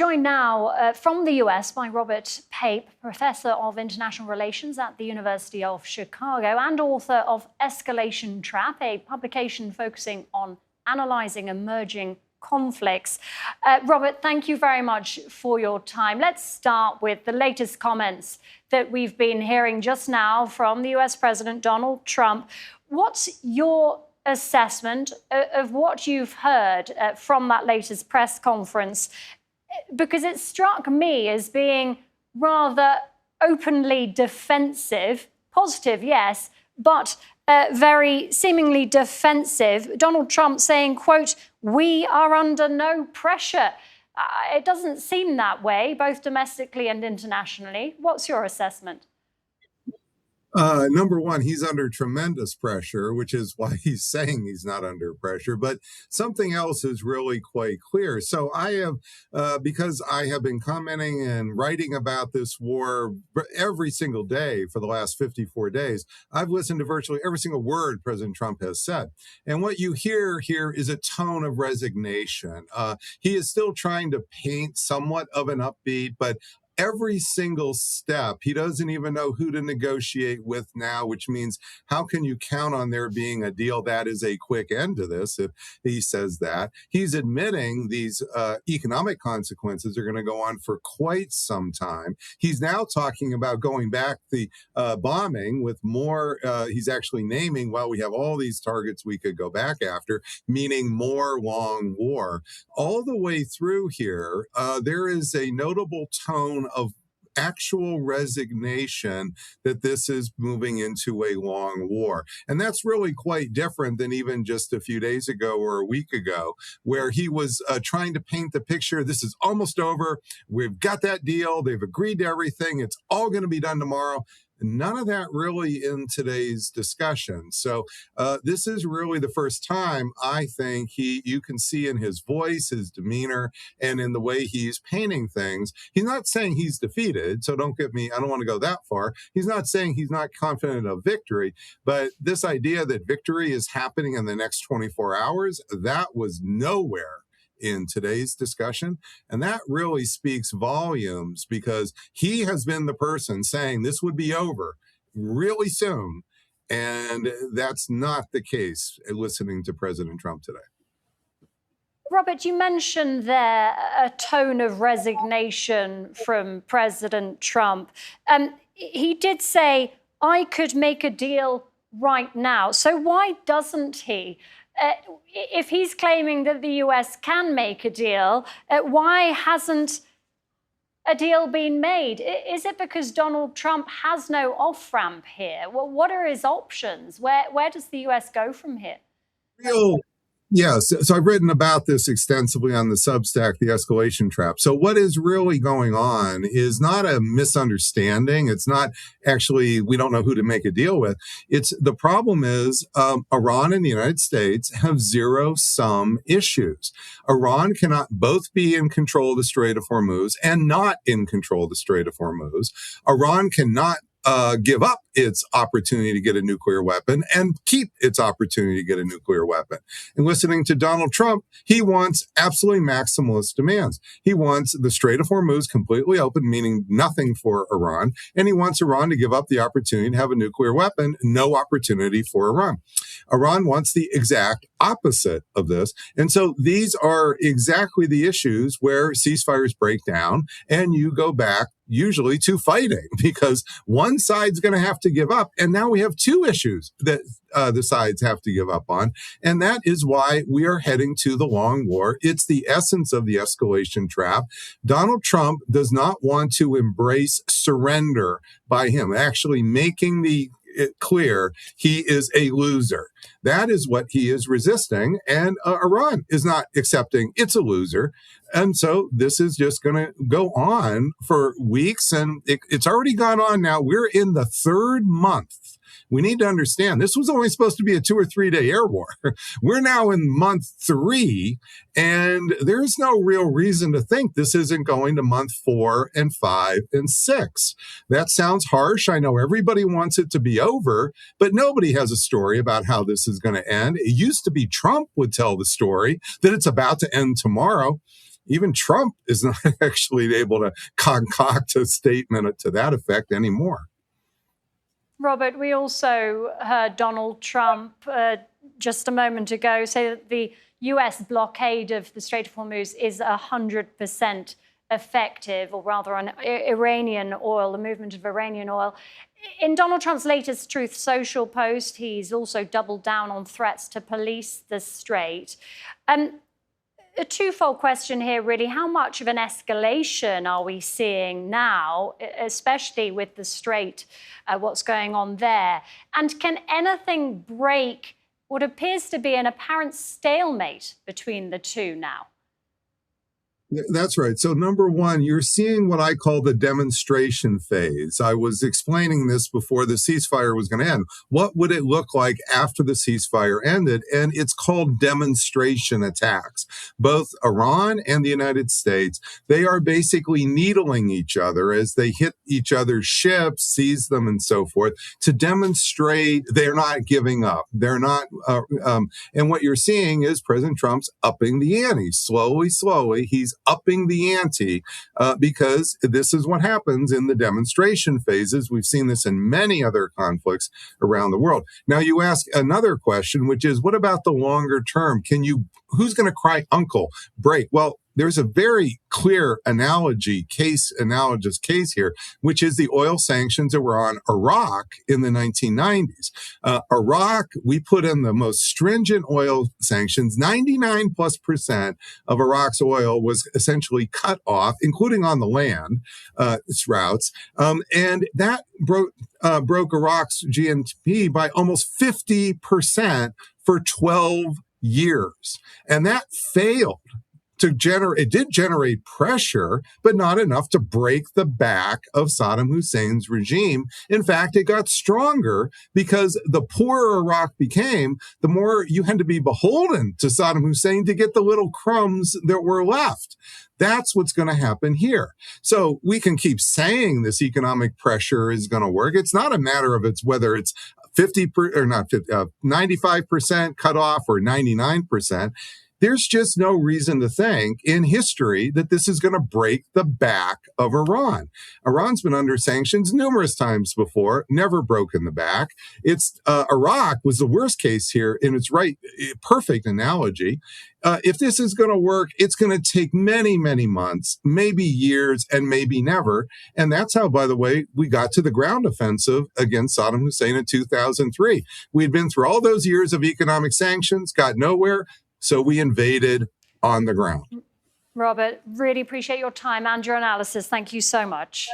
Joined now from the US by Robert Pape, Professor of International Relations at the University of Chicago and author of Escalation Trap, a publication focusing on analyzing emerging conflicts. Robert, thank you very much for your time. Let's start with the latest comments that we've been hearing just now from the US President Donald Trump. What's your assessment of what you've heard from that latest press conference? Because it struck me as being rather openly defensive, positive, yes, but very seemingly defensive. Donald Trump saying, quote, "We are under no pressure." It doesn't seem that way, both domestically and internationally. What's your assessment? Number one, he's under tremendous pressure, which is why he's saying he's not under pressure. But something else is really quite clear. So I have, because I have been commenting and writing about this war every single day for the last 54 days, I've listened to virtually every single word President Trump has said. And what you hear here is a tone of resignation. He is still trying to paint somewhat of an upbeat, but every single step, he doesn't even know who to negotiate with now, which means how can you count on there being a deal that is a quick end to this if he says that? He's admitting these economic consequences are going to go on for quite some time. He's now talking about going back the bombing with more, he's actually naming, well, we have all these targets we could go back after, meaning more long war. All the way through here, there is a notable tone of actual resignation that this is moving into a long war. And that's really quite different than even just a few days ago or a week ago, where he was trying to paint the picture. This is almost over. We've got that deal. They've agreed to everything. It's all going to be done tomorrow. None of that really in today's discussion. So this is really the first time I think you can see in his voice, his demeanor, and in the way he's painting things. He's not saying he's defeated. So don't get me, I don't want to go that far. He's not saying he's not confident of victory, but this idea that victory is happening in the next 24 hours, that was nowhere in today's discussion. And that really speaks volumes because he has been the person saying this would be over really soon. And that's not the case listening to President Trump today. Robert, you mentioned there a tone of resignation from President Trump. He did say, I could make a deal right now. So why doesn't he? If he's claiming that the US can make a deal, why hasn't a deal been made? Is it because Donald Trump has no off-ramp here? Well, what are his options? Where does the US go from here? Yes, so I've written about this extensively on the Substack, The Escalation Trap. So what is really going on is not a misunderstanding. It's not actually, we don't know who to make a deal with. It's the problem is Iran and the United States have zero-sum issues. Iran cannot both be in control of the Strait of Hormuz and not in control of the Strait of Hormuz. Iran cannot give up its opportunity to get a nuclear weapon and keep its opportunity to get a nuclear weapon. And listening to Donald Trump, he wants absolutely maximalist demands. He wants the Strait of Hormuz completely open, meaning nothing for Iran. And he wants Iran to give up the opportunity to have a nuclear weapon, no opportunity for Iran. Iran wants the exact opposite of this. And so these are exactly the issues where ceasefires break down and you go back usually to fighting because one side's going to have to give up. And now we have two issues that the sides have to give up on. And that is why we are heading to the long war. It's the essence of the escalation trap. Donald Trump does not want to embrace surrender by him, actually making it clear he is a loser. That is what he is resisting. And Iran is not accepting it's a loser. And so this is just going to go on for weeks. And it's already gone on now. We're in the third month. We need to understand this was only supposed to be a 2 or 3 day air war. We're now in month 3, and there's no real reason to think this isn't going to month 4 and 5 and 6. That sounds harsh. I know everybody wants it to be over, but nobody has a story about how this is going to end. It used to be Trump would tell the story that it's about to end tomorrow. Even Trump is not actually able to concoct a statement to that effect anymore. Robert, we also heard Donald Trump just a moment ago say that the US blockade of the Strait of Hormuz is 100% effective, or rather on Iranian oil, the movement of Iranian oil. In Donald Trump's latest Truth Social post, he's also doubled down on threats to police the Strait. A twofold question here, really. How much of an escalation are we seeing now, especially with the Strait, what's going on there? And can anything break what appears to be an apparent stalemate between the two now? That's right. So number one, you're seeing what I call the demonstration phase. I was explaining this before the ceasefire was going to end. What would it look like after the ceasefire ended? And it's called demonstration attacks. Both Iran and the United States, they are basically needling each other as they hit each other's ships, seize them, and so forth, to demonstrate they're not giving up. They're not. And what you're seeing is President Trump's upping the ante. Slowly, he's upping the ante because this is what happens in the demonstration phases. We've seen this in many other conflicts around the world. Now, you ask another question, which is, what about the longer term? Who's going to cry uncle? Break? Well, there's a very clear analogous case here, which is the oil sanctions that were on Iraq in the 1990s. Iraq, we put in the most stringent oil sanctions. 99+% of Iraq's oil was essentially cut off, including on the land, its routes. And that broke Iraq's GNP by almost 50% for 12 years. And that failed. It did generate pressure, but not enough to break the back of Saddam Hussein's regime. In fact, it got stronger because the poorer Iraq became, the more you had to be beholden to Saddam Hussein to get the little crumbs that were left. That's what's going to happen here. So we can keep saying this economic pressure is going to work. It's not a matter of whether it's 95% cut off or 99%. There's just no reason to think in history that this is going to break the back of Iran. Iran's been under sanctions numerous times before, never broken the back. Iraq was the worst case here in its perfect analogy. If this is going to work, it's going to take many, many months, maybe years, and maybe never. And that's how, by the way, we got to the ground offensive against Saddam Hussein in 2003. We'd been through all those years of economic sanctions, got nowhere. So we invaded on the ground. Robert, really appreciate your time and your analysis. Thank you so much.